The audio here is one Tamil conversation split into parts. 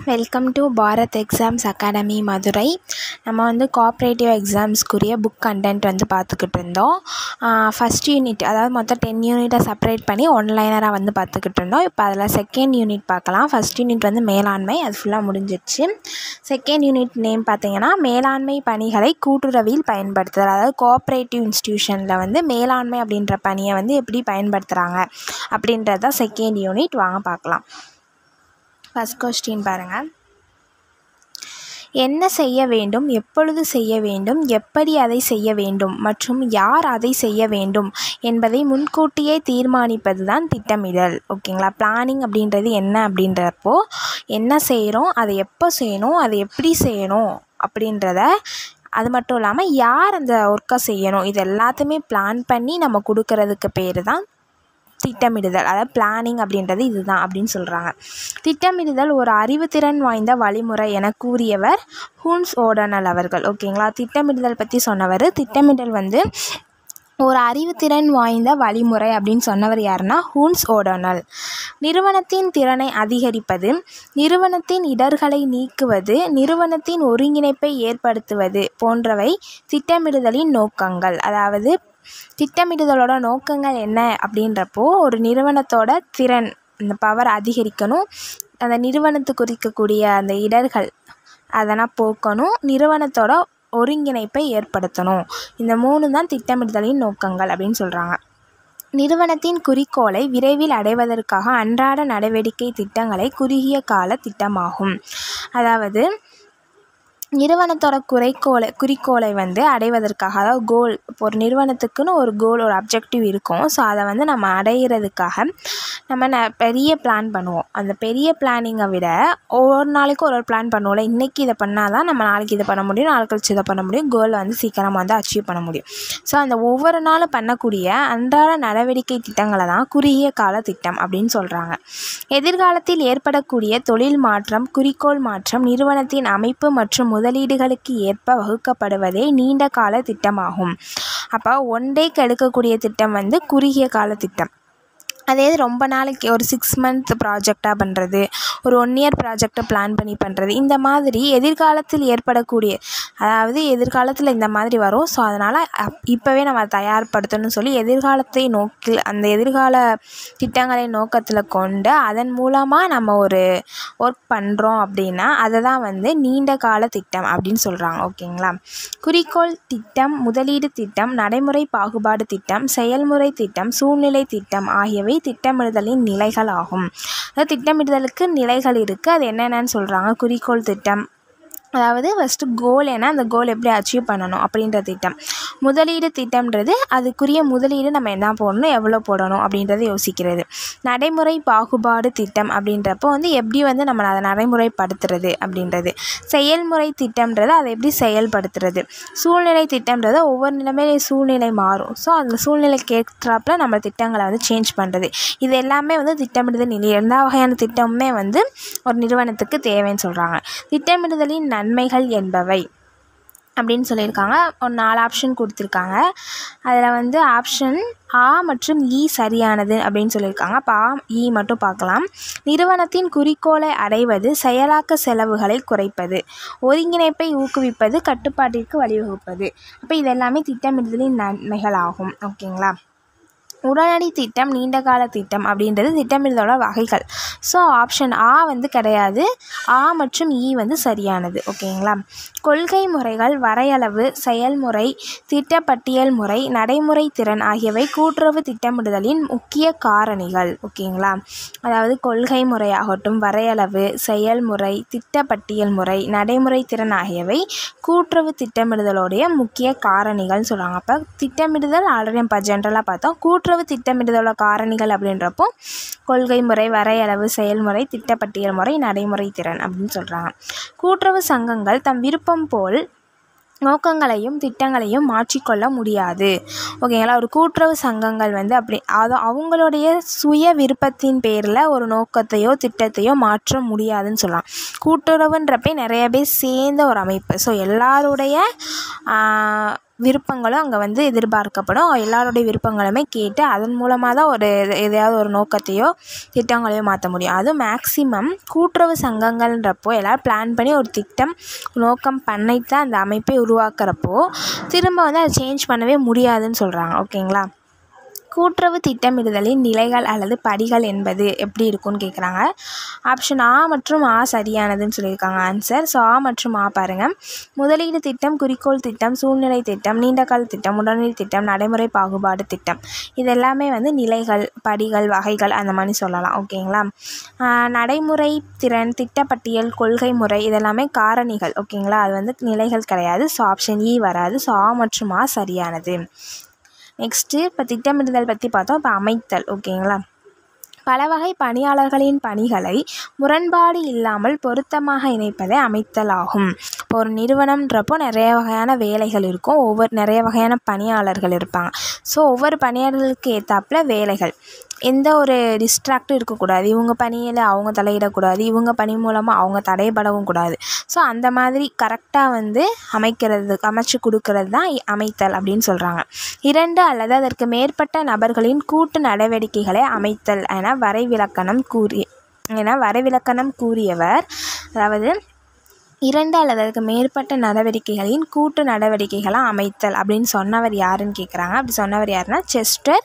Welcome to Bharat exams academy Madurai. நம்ம வந்து கோஆப்ரேட்டிவ் எக்ஸாம்ஸ்க்குரிய புக் கண்டென்ட் வந்து பார்த்துக்கிட்டு இருந்தோம். ஃபஸ்ட் யூனிட், அதாவது மொத்தம் 10 யூனிட்டை செப்பரேட் பண்ணி ஒன்லைனராக வந்து பார்த்துக்கிட்டு இருந்தோம். இப்போ அதில் செகண்ட் யூனிட் பார்க்கலாம். ஃபஸ்ட் யூனிட் வந்து மேலாண்மை, அது ஃபுல்லாக முடிஞ்சிடுச்சு. செகண்ட் யூனிட் நேம் பார்த்திங்கன்னா மேலாண்மை பணிகளை கூட்டுறவில் பயன்படுத்துதல். அதாவது கோஆப்ரேட்டிவ் இன்ஸ்டியூஷனில் வந்து மேலாண்மை அப்படின்ற பணியை வந்து எப்படி பயன்படுத்துகிறாங்க அப்படின்றது தான் செகண்ட் யூனிட். வாங்க பார்க்கலாம். ஃபஸ்ட் கொஸ்டின் பாருங்கள். என்ன செய்ய வேண்டும், எப்பொழுது செய்ய வேண்டும், எப்படி அதை செய்ய வேண்டும் மற்றும் யார் அதை செய்ய வேண்டும் என்பதை முன்கூட்டியே தீர்மானிப்பது தான் திட்டமிடல். ஓகேங்களா? பிளானிங் அப்படின்றது என்ன அப்படின்றப்போ என்ன செய்கிறோம், அதை எப்போ செய்யணும், அதை எப்படி செய்யணும் அப்படின்றத, அது மட்டும் இல்லாமல் யார் அந்த ஒர்க்கை செய்யணும், இது எல்லாத்தையுமே பிளான் பண்ணி நம்ம கொடுக்கறதுக்கு பேர் தான் திட்டமிடுதல். அதாவது பிளானிங் அப்படின்றது இதுதான் அப்படின்னு சொல்கிறாங்க. திட்டமிடுதல் ஒரு அறிவுத்திறன் வாய்ந்த வழிமுறை என கூறியவர் ஹூன்ஸ் ஓடனல் அவர்கள். ஓகேங்களா? திட்டமிடுதல் பற்றி சொன்னவர். திட்டமிடல் வந்து ஒரு அறிவுத்திறன் வாய்ந்த வழிமுறை அப்படின்னு சொன்னவர் யாருன்னா ஹூன்ஸ் ஓடனல். நிறுவனத்தின் திறனை அதிகரிப்பது, நிறுவனத்தின் இடர்களை நீக்குவது, நிறுவனத்தின் ஒருங்கிணைப்பை ஏற்படுத்துவது போன்றவை திட்டமிடுதலின் நோக்கங்கள். அதாவது திட்டமிடுதலோட நோக்கங்கள் என்ன அப்படின்றப்போ, ஒரு நிறுவனத்தோட திறன், இந்த பவர் அதிகரிக்கணும், அந்த நிறுவனத்துக்கு இருக்கக்கூடிய அந்த இடர்கள் அதெல்லாம் போக்கணும், நிறுவனத்தோட ஒருங்கிணைப்பை ஏற்படுத்தணும். இந்த 3 தான் திட்டமிடுதலின் நோக்கங்கள் அப்படின்னு சொல்கிறாங்க. நிறுவனத்தின் குறிக்கோளை விரைவில் அடைவதற்காக அன்றாட நடவடிக்கை திட்டங்களை குறுகிய கால திட்டமாகும். அதாவது நிறுவனத்தோட குறிக்கோளை வந்து அடைவதற்காக, அதாவது கோல், இப்போ ஒரு நிறுவனத்துக்குன்னு ஒரு கோல், ஒரு அப்ஜெக்டிவ் இருக்கும். ஸோ அதை வந்து நம்ம அடையிறதுக்காக நம்ம பெரிய பிளான் பண்ணுவோம். அந்த பெரிய பிளானிங்கை விட ஒவ்வொரு நாளைக்கும் ஒரு பிளான் பண்ணுவோம்ல. இன்றைக்கி இதை பண்ணால் தான் நம்ம நாளைக்கு இதை பண்ண முடியும், நாளைக்கு கழிச்சு இதை பண்ண முடியும், கோலை வந்து சீக்கிரமாக வந்து அச்சீவ் பண்ண முடியும். ஸோ அந்த ஒவ்வொரு நாளும் பண்ணக்கூடிய அன்றாட நடவடிக்கை திட்டங்களை தான் குறுகிய கால திட்டம் அப்படின்னு சொல்கிறாங்க. எதிர்காலத்தில் ஏற்படக்கூடிய தொழில் மாற்றம், குறிக்கோள் மாற்றம் நிறுவனத்தின் அமைப்பு மற்றும் முதலீடுகளுக்கு ஏற்ப வகுக்கப்படுவதே நீண்ட கால திட்டமாகும். அப்போ ஒன் டேக்கு எடுக்கக்கூடிய திட்டம் வந்து குறுகிய கால திட்டம். அதே ரொம்ப நாளைக்கு ஒரு 6 மந்த் ப்ராஜெக்டாக பண்ணுறது, ஒரு 1 இயர் ப்ராஜெக்டை பிளான் பண்ணி பண்ணுறது, இந்த மாதிரி எதிர்காலத்தில் ஏற்படக்கூடிய, அதாவது எதிர்காலத்தில் இந்த மாதிரி வரும். ஸோ அதனால் இப்போவே நம்ம தயார்படுத்தணும்னு சொல்லி எதிர்காலத்தை நோக்கில், அந்த எதிர்கால திட்டங்களை நோக்கத்தில் கொண்டு அதன் மூலமாக நம்ம ஒரு ஒர்க் பண்ணுறோம் அப்படின்னா அதை தான் வந்து நீண்ட கால திட்டம் அப்படின்னு சொல்கிறாங்க. ஓகேங்களா? குறிக்கோள் திட்டம், முதலீடு திட்டம், நடைமுறை பாகுபாடு திட்டம், செயல்முறை திட்டம், சூழ்நிலை திட்டம் ஆகியவை திட்டமிடுதலின் நிலைகள் ஆகும். அதாவது திட்டமிடுதலுக்கு நிலைகள் இருக்குது. அது என்னென்னு சொல்கிறாங்க. குறிக்கோள் திட்டம், அதாவது ஃபஸ்ட்டு கோல் என்ன, அந்த கோல் எப்படி அச்சீவ் பண்ணணும் அப்படின்ற திட்டம். முதலீடு திட்டம்ன்றது அதுக்குரிய முதலீடு நம்ம என்ன போடணும், எவ்வளோ போடணும் அப்படின்றத யோசிக்கிறது. நடைமுறை பாகுபாடு திட்டம் அப்படின்றப்போ வந்து எப்படி வந்து நம்ம அதை நடைமுறைப்படுத்துறது அப்படின்றது. செயல்முறை திட்டம்ன்றது அதை எப்படி செயல்படுத்துறது. சூழ்நிலை திட்டம்ன்றது ஒவ்வொரு நிலைமையில சூழ்நிலை மாறும். ஸோ அந்த சூழ்நிலைக்கு ஏற்றாப்புல நம்ம திட்டங்களை வந்து சேஞ்ச் பண்ணுறது. இது எல்லாமே வந்து திட்டமிடுதல் நிலை. எல்லா வகையான திட்டமுமே வந்து ஒரு நிறுவனத்துக்கு தேவைன்னு சொல்கிறாங்க. திட்டமிடுதலின் நன்மைகள் என்பவை அப்படின்னு சொல்லியிருக்காங்க. ஒரு 4 ஆப்ஷன் கொடுத்துருக்காங்க. அதில் வந்து ஆப்ஷன் ஆ மற்றும் இ சரியானது அப்படின்னு சொல்லியிருக்காங்க. அப்போ ஆ, இ மட்டும் பார்க்கலாம். நிறுவனத்தின் குறிக்கோளை அடைவது, செயலாக்க செலவுகளை குறைப்பது, ஒருங்கிணைப்பை ஊக்குவிப்பது, கட்டுப்பாட்டிற்கு வழிவகுப்பது. அப்போ இது எல்லாமே திட்டமிடுதலின் நன்மைகள் ஆகும். ஓகேங்களா? உடனடி திட்டம், நீண்டகால திட்டம் அப்படின்றது திட்டமிடுதலோட வகைகள். ஸோ ஆப்ஷன் ஆ வந்து கிடையாது, ஆ மற்றும் இ வந்து சரியானது. ஓகேங்களா? கொள்கை முறைகள், வரையளவு, செயல்முறை, திட்டப்பட்டியல் முறை, நடைமுறை திறன் ஆகியவை கூட்டுறவு திட்டமிடுதலின் முக்கிய காரணிகள். ஓகேங்களா? அதாவது கொள்கை முறையாகட்டும், வரையளவு, செயல்முறை, திட்டப்பட்டியல் முறை, நடைமுறை திறன் ஆகியவை கூட்டுறவு திட்டமிடுதலோடைய முக்கிய காரணிகள்னு சொல்கிறாங்க. அப்போ திட்டமிடுதல் ஆல்ரெடி இப்போ ஜென்ரலாக பார்த்தோம். கூட்டுறவு திட்டமிடுதலோட காரணிகள் அப்படின்றப்போ கொள்கை முறை, வரையளவு, செயல்முறை, திட்டப்பட்டியல் முறை, நடைமுறை திறன் அப்படின்னு சொல்கிறாங்க. கூட்டுறவு சங்கங்கள் தம் விருப்பம் போல் நோக்கங்களையும் திட்டங்களையும் மாற்றிக்கொள்ள முடியாது. ஓகேங்களா? ஒரு கூட்டுறவு சங்கங்கள் வந்து அப்படி அது அவங்களுடைய சுய விருப்பத்தின் பேரில் ஒரு நோக்கத்தையோ திட்டத்தையோ மாற்ற முடியாதுன்னு சொல்லலாம். கூட்டுறவுன்றப்பே நிறைய பேர் சேர்ந்த ஒரு அமைப்பு. ஸோ எல்லாருடைய விருப்பங்களும் அங்கே வந்து எதிர்பார்க்கப்படும். எல்லாருடைய விருப்பங்களுமே கேட்டு அதன் மூலமாக தான் எதையாவது ஒரு நோக்கத்தையோ திட்டங்களையோ மாற்ற முடியும். அதுவும் மேக்ஸிமம் கூட்டுறவு சங்கங்கள்ன்றப்போ எல்லோரும் பிளான் பண்ணி ஒரு திட்டம் நோக்கம் பண்ணிட்டு தான் அந்த அமைப்பை உருவாக்குறப்போ திரும்ப வந்து அதை சேஞ்ச் பண்ணவே முடியாதுன்னு சொல்கிறாங்க. ஓகேங்களா. கூட்டுறவு திட்டமிடுதலின் நிலைகள் அல்லது படிகள் என்பது எப்படி இருக்கும்னு கேட்குறாங்க. ஆப்ஷன் ஆ மற்றும் ஆ சரியானதுன்னு சொல்லியிருக்காங்க ஆன்சர். ஸோ ஆ மற்றும் ஆ பாருங்கள். முதலீடு திட்டம், குறிக்கோள் திட்டம், சூழ்நிலை திட்டம், நீண்டகால திட்டம், உடனடி திட்டம், நடைமுறை பாகுபாடு திட்டம், இது எல்லாமே வந்து நிலைகள், படிகள், வகைகள் அந்த மாதிரி சொல்லலாம். ஓகேங்களா. நடைமுறை திறன், திட்டப்பட்டியல், கொள்கை முறை இதெல்லாமே காரணிகள். ஓகேங்களா. அது வந்து நிலைகள் கிடையாது. ஸோ ஆப்ஷன் இ வராது. ஸோ ஆ மற்றும் ஆ சரியானது. நெக்ஸ்ட்டு இப்போ திட்டமிடுதல் பற்றி பார்த்தோம். இப்போ அமைத்தல். ஓகேங்களா. பல வகை பணியாளர்களின் பணிகளை முரண்பாடு இல்லாமல் பொருத்தமாக இணைப்பதே அமைத்தல் ஆகும். இப்போ ஒரு நிறுவனம்ன்றப்போ நிறைய வகையான வேலைகள் இருக்கும், நிறைய வகையான பணியாளர்கள் இருப்பாங்க. ஸோ ஒவ்வொரு பணியாளர்களுக்கு ஏற்றாப்புல வேலைகள், எந்த ஒரு டிஸ்ட்ராக்டும் இருக்கக்கூடாது. இவங்க பணியில் அவங்க தலையிடக்கூடாது, இவங்க பணி மூலமாக அவங்க தடைபடவும் கூடாது. ஸோ அந்த மாதிரி கரெக்டாக வந்து அமைச்சு கொடுக்கறது தான் அமைத்தல் அப்படின்னு சொல்கிறாங்க. 2 அல்லது அதற்கு மேற்பட்ட நபர்களின் கூட்டு நடவடிக்கைகளை அமைத்தல் என வரைவிலக்கணம் கூறியவர். அதாவது 2 அல்லது அதற்கு மேற்பட்ட நடவடிக்கைகளின் கூட்டு நடவடிக்கைகளை அமைத்தல் அப்படின்னு சொன்னவர் யாருன்னு கேட்குறாங்க. அப்படி சொன்னவர் யாருன்னா செஸ்டர்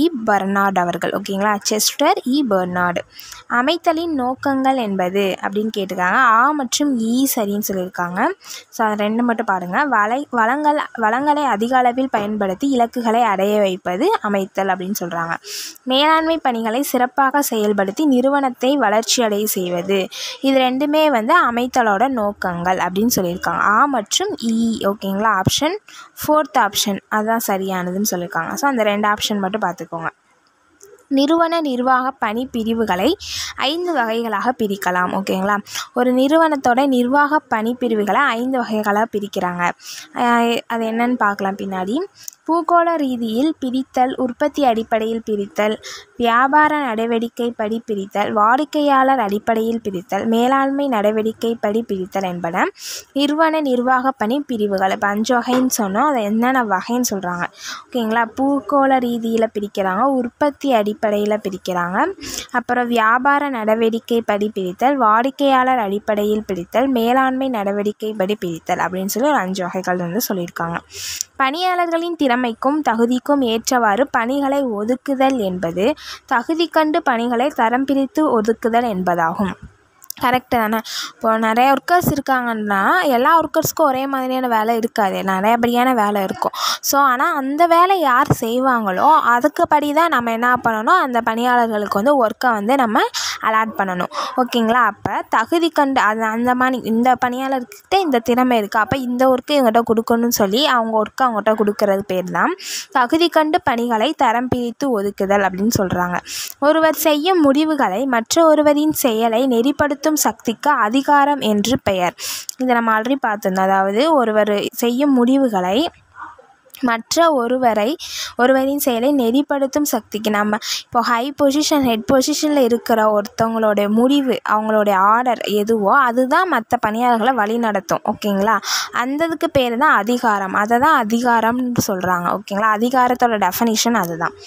இ பெர்னார்ட் அவர்கள். ஓகேங்களா. செஸ்டர் இ பெர்னார்டு. அமைத்தலின் நோக்கங்கள் என்பது அப்படின்னு கேட்டிருக்காங்க. ஆ மற்றும் இ சரின்னு சொல்லியிருக்காங்க. ஸோ அது 2 மட்டும் பாருங்கள். வளங்களை அதிக அளவில் பயன்படுத்தி இலக்குகளை அடைய வைப்பது அமைத்தல் அப்படின்னு சொல்கிறாங்க. மேலாண்மை பணிகளை சிறப்பாக செயல்படுத்தி நிறுவனத்தை வளர்ச்சி அடைய செய்வது, இது 2மே வந்து அமைத்தலோட நோக்கங்கள் அப்படின்னு சொல்லியிருக்காங்க. ஆ மற்றும் இ. ஓகேங்களா. ஆப்ஷன் 4th ஆப்ஷன் அதுதான் சரியானதுன்னு சொல்லியிருக்காங்க. ஸோ அந்த 2 ஆப்ஷன் மட்டும் பார்த்துக்கோங்க. நிறுவன நிர்வாக பணி பிரிவுகளை 5 வகைகளாக பிரிக்கலாம். ஓகேங்களா. ஒரு நிறுவனத்தோட நிர்வாக பணி பிரிவுகளை 5 வகைகளாக பிரிக்கிறாங்க. அது என்னன்னு பார்க்கலாம் பின்னாடி. பூகோள ரீதியில் பிரித்தல், உற்பத்தி அடிப்படையில் பிரித்தல், வியாபார நடவடிக்கை படி பிரித்தல், வாடிக்கையாளர் அடிப்படையில் பிரித்தல், மேலாண்மை நடவடிக்கை படி பிரித்தல் என்பன நிறுவன நிர்வாக பணி பிரிவுகள். இப்போ 5 வகைன்னு சொன்னோம். அதை என்னென்ன வகைன்னு சொல்கிறாங்க. ஓகேங்களா. பூகோள ரீதியில் பிரிக்கிறாங்க, உற்பத்தி அடிப்படையில் பிரிக்கிறாங்க, அப்புறம் வியாபார நடவடிக்கை படி பிரித்தல், வாடிக்கையாளர் அடிப்படையில் பிரித்தல், மேலாண்மை நடவடிக்கை படி பிரித்தல் அப்படின்னு சொல்லி ஒரு 5 வகைகள் வந்து சொல்லியிருக்காங்க. பணியாளர்களின் திறமைக்கும் தகுதிக்கும் ஏற்றவாறு பணிகளை ஒதுக்குதல் என்பது தகுதி கண்டு பணிகளை தரம் பிரித்து ஒதுக்குதல் என்பதாகும். கரெக்டு தானே. இப்போது நிறைய ஒர்க்கர்ஸ் இருக்காங்கன்னா எல்லா ஒர்க்கர்ஸ்க்கும் ஒரே மாதிரியான வேலை இருக்காது, நிறையபடியான வேலை இருக்கும். ஸோ ஆனால் அந்த வேலை யார் செய்வாங்களோ அதுக்குப்படி தான் நம்ம என்ன பண்ணணும், அந்த பணியாளர்களுக்கு வந்து ஒர்க்கை வந்து நம்ம அலாட் பண்ணணும். ஓகேங்களா. அப்போ தகுதி கண்டு அந்த மாதிரி இந்த பணியாளர்கிட்ட இந்த திறமை இருக்குது, அப்போ இந்த ஒர்க்கு இவங்ககிட்ட கொடுக்கணும்னு சொல்லி அவங்க ஒர்க்கு அவங்ககிட்ட கொடுக்கறது பேர் தான் தகுதி கண்டு பணிகளை தரம் பிரித்து ஒதுக்குதல் அப்படின்னு சொல்கிறாங்க. ஒருவர் செய்யும் முடிவுகளை மற்ற ஒருவரின் செயலை நெறிப்படுத்தும் சக்திக்கு அதிகாரம் என்று பெயர். இதை நம்ம ஆல்ரெடி பார்த்துருந்தோம். அதாவது ஒருவர் செய்யும் முடிவுகளை மற்ற ஒருவரின் செயலை நெறிப்படுத்தும் சக்திக்கு, நம்ம இப்போ ஹெட் பொசிஷனில் இருக்கிற ஒருத்தவங்களுடைய முடிவு, அவங்களுடைய ஆர்டர் எதுவோ அதுதான் மற்ற பணியாளர்களை வழி நடத்தும். ஓகேங்களா. அந்ததுக்கு பேர் தான் அதிகாரம். அதை தான் அதிகாரம்னு சொல்கிறாங்க. ஓகேங்களா. அதிகாரத்தோட டெஃபனிஷன் அதுதான்.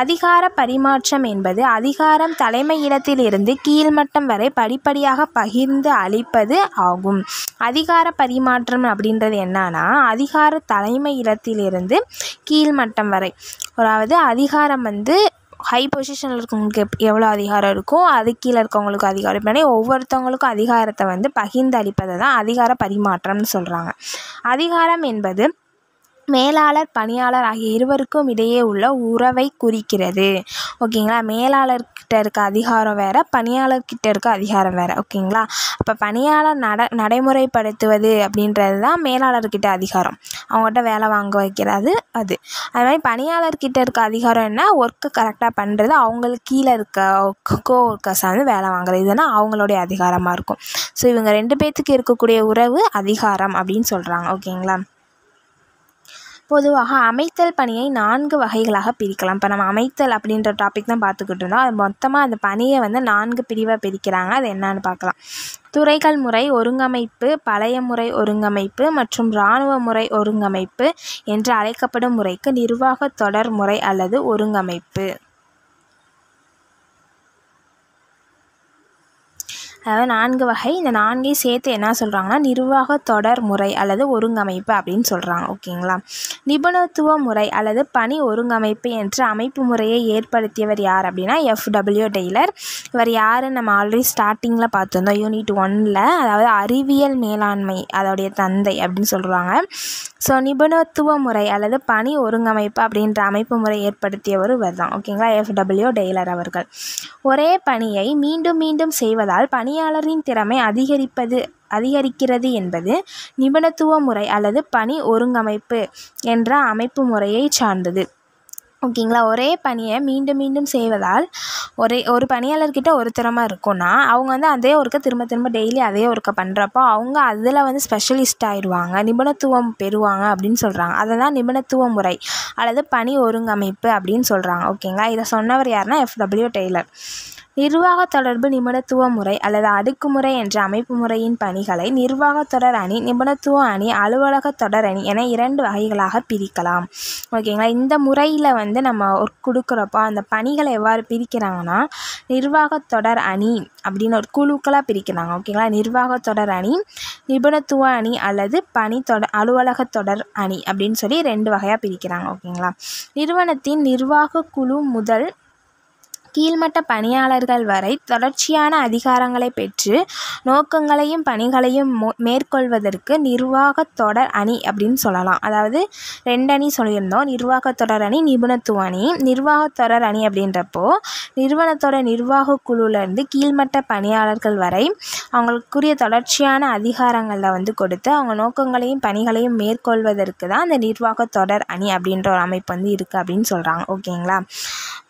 அதிகார பரிமாற்றம் என்பது அதிகாரம் தலைமையிடத்திலிருந்து கீழ்மட்டம் வரை படிப்படியாக பகிர்ந்து அளிப்பது ஆகும். அதிகார பரிமாற்றம் அப்படின்றது என்னன்னா, அதிகார தலைமையிடத்திலிருந்து கீழ்மட்டம் வரை, அதாவது அதிகாரம் வந்து ஹை பொசிஷனில் இருக்கவங்களுக்கு எவ்வளோ அதிகாரம் இருக்கோ அது கீழே இருக்கவங்களுக்கு அதிகாரம். இப்படி ஒவ்வொருத்தவங்களுக்கும் அதிகாரத்தை வந்து பகிர்ந்து அளிப்பதை தான் அதிகார பரிமாற்றம்னு சொல்கிறாங்க. அதிகாரம் என்பது மேலாளர் பணியாளர் ஆகிய இருவருக்கும் இடையே உள்ள உறவை குறிக்கிறது. ஓகேங்களா. மேலாளர்கிட்ட இருக்க அதிகாரம் வேறு, பணியாளர்கிட்ட இருக்க அதிகாரம் வேறு. ஓகேங்களா. அப்போ பணியாளர் நடைமுறைப்படுத்துவது அப்படின்றது தான் மேலாளர்கிட்ட அதிகாரம், அவங்ககிட்ட வேலை வாங்க வைக்கிறது அது மாதிரி பணியாளர்கிட்ட இருக்க அதிகாரம் என்ன, ஒர்க்கு கரெக்டாக பண்ணுறது, அவங்களுக்கு கீழே இருக்க ஒர்க்கர்ஸாக வந்து வேலை வாங்குறது, இதுனா அவங்களுடைய அதிகாரமாக இருக்கும். ஸோ இவங்க 2 பேர்த்துக்கு இருக்கக்கூடிய உறவு அதிகாரம் அப்படின்னு சொல்கிறாங்க. ஓகேங்களா. பொதுவாக அமைத்தல் பணியை 4 வகைகளாக பிரிக்கலாம். இப்போ நம்ம அமைத்தல் அப்படின்ற டாபிக் தான் பார்த்துக்கிட்டு இருந்தோம். அது மொத்தமாக அந்த பணியை 4 பிரிவாக பிரிக்கிறாங்க. அது என்னன்னு பார்க்கலாம். துறைகள் முறை ஒருங்கமைப்பு, பழைய முறை ஒருங்கமைப்பு மற்றும் இராணுவ முறை ஒருங்கமைப்பு என்று அழைக்கப்படும் முறைக்கு நிர்வாக தொடர் முறை அல்லது ஒருங்கமைப்பு. அதாவது 4 வகை. இந்த 4ஐயும் சேர்த்து என்ன சொல்கிறாங்கன்னா நிர்வாக தொடர் முறை அல்லது ஒருங்கமைப்பு அப்படின்னு சொல்கிறாங்க. ஓகேங்களா. நிபுணத்துவ முறை அல்லது பணி ஒருங்கமைப்பு என்ற அமைப்பு முறையை ஏற்படுத்தியவர் யார் அப்படின்னா F.W. டெய்லர். இவர் யாருன்னு நம்ம ஆல்ரெடி ஸ்டார்டிங்கில் பார்த்துருந்தோம் யூனிட் 1ல். அதாவது அறிவியல் மேலாண்மை அதோடைய தந்தை அப்படின்னு சொல்கிறாங்க. ஸோ நிபுணத்துவ முறை அல்லது பணி ஒருங்கமைப்பு அப்படின்ற அமைப்பு முறை ஏற்படுத்தியவர் இவர் தான். ஓகேங்களா. F.W. டெய்லர் அவர்கள். ஒரே பணியை மீண்டும் மீண்டும் செய்வதால் பணியாளரின் திறமை அதிகரிக்கிறது என்பது நிபுணத்துவ முறை அல்லது பணி ஒருங்கமைப்பு என்ற அமைப்பு முறையை சார்ந்தது. ஓகேங்களா. ஒரே பணியை மீண்டும் மீண்டும் செய்வதால் ஒரு பணியாளர்கிட்ட ஒரு திறமை இருக்குன்னா அவங்க அதே ஒர்க்கை திரும்ப டெய்லி அதே ஒர்க்கை பண்ணுறப்போ அவங்க அதில் ஸ்பெஷலிஸ்ட் ஆயிடுவாங்க, நிபுணத்துவம் பெறுவாங்க அப்படின்னு சொல்கிறாங்க. அதை தான் நிபுணத்துவ முறை அல்லது பணி ஒருங்கமைப்பு அப்படின்னு சொல்கிறாங்க. ஓகேங்களா. இதை சொன்னவர் யாருன்னா F.W. டெய்லர். நிர்வாக தொடர்பு நிபுணத்துவ முறை அல்லது அடுக்குமுறை என்ற அமைப்பு முறையின் பணிகளை நிர்வாக தொடர் அணி, நிபுணத்துவ அணி, அலுவலக தொடர் அணி என 2 வகைகளாக பிரிக்கலாம். ஓகேங்களா. இந்த முறையில் நம்ம ஒர்க் கொடுக்குறப்போ அந்த பணிகளை எவ்வாறு பிரிக்கிறாங்கன்னா நிர்வாக தொடர் அணி அப்படின்னு ஒரு குழுக்களாக பிரிக்கிறாங்க. ஓகேங்களா. நிர்வாக தொடர் அணி, நிபுணத்துவ அணி அல்லது அலுவலக தொடர் அணி அப்படின்னு சொல்லி 2 வகையாக பிரிக்கிறாங்க. ஓகேங்களா. நிறுவனத்தின் நிர்வாக குழு முதல் கீழ்மட்ட பணியாளர்கள் வரை தொடர்ச்சியான அதிகாரங்களை பெற்று நோக்கங்களையும் பணிகளையும் மேற்கொள்வதற்கு நிர்வாக தொடர் அணி அப்படின்னு சொல்லலாம். அதாவது 2 அணி சொல்லியிருந்தோம், நிர்வாக தொடர் அணி, நிபுணத்துவ அணி. நிர்வாக தொடர் அணி அப்படின்றப்போ நிறுவனத்தோட நிர்வாக குழுவிலேருந்து கீழ்மட்ட பணியாளர்கள் வரை அவங்களுக்குரிய தொடர்ச்சியான அதிகாரங்களை கொடுத்து அவங்க நோக்கங்களையும் பணிகளையும் மேற்கொள்வதற்கு தான் அந்த நிர்வாக தொடர் அணி அப்படின்ற ஒரு அமைப்பு இருக்குது அப்படின்னு சொல்கிறாங்க. ஓகேங்களா.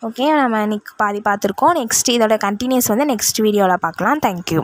ஓகே, நம்ம இன்னைக்கு பாதி பார்த்துருக்கோம். நெக்ஸ்ட் இதோட கண்டினியூஸ் நெக்ஸ்ட் வீடியோவில் பார்க்கலாம். தேங்க்யூ.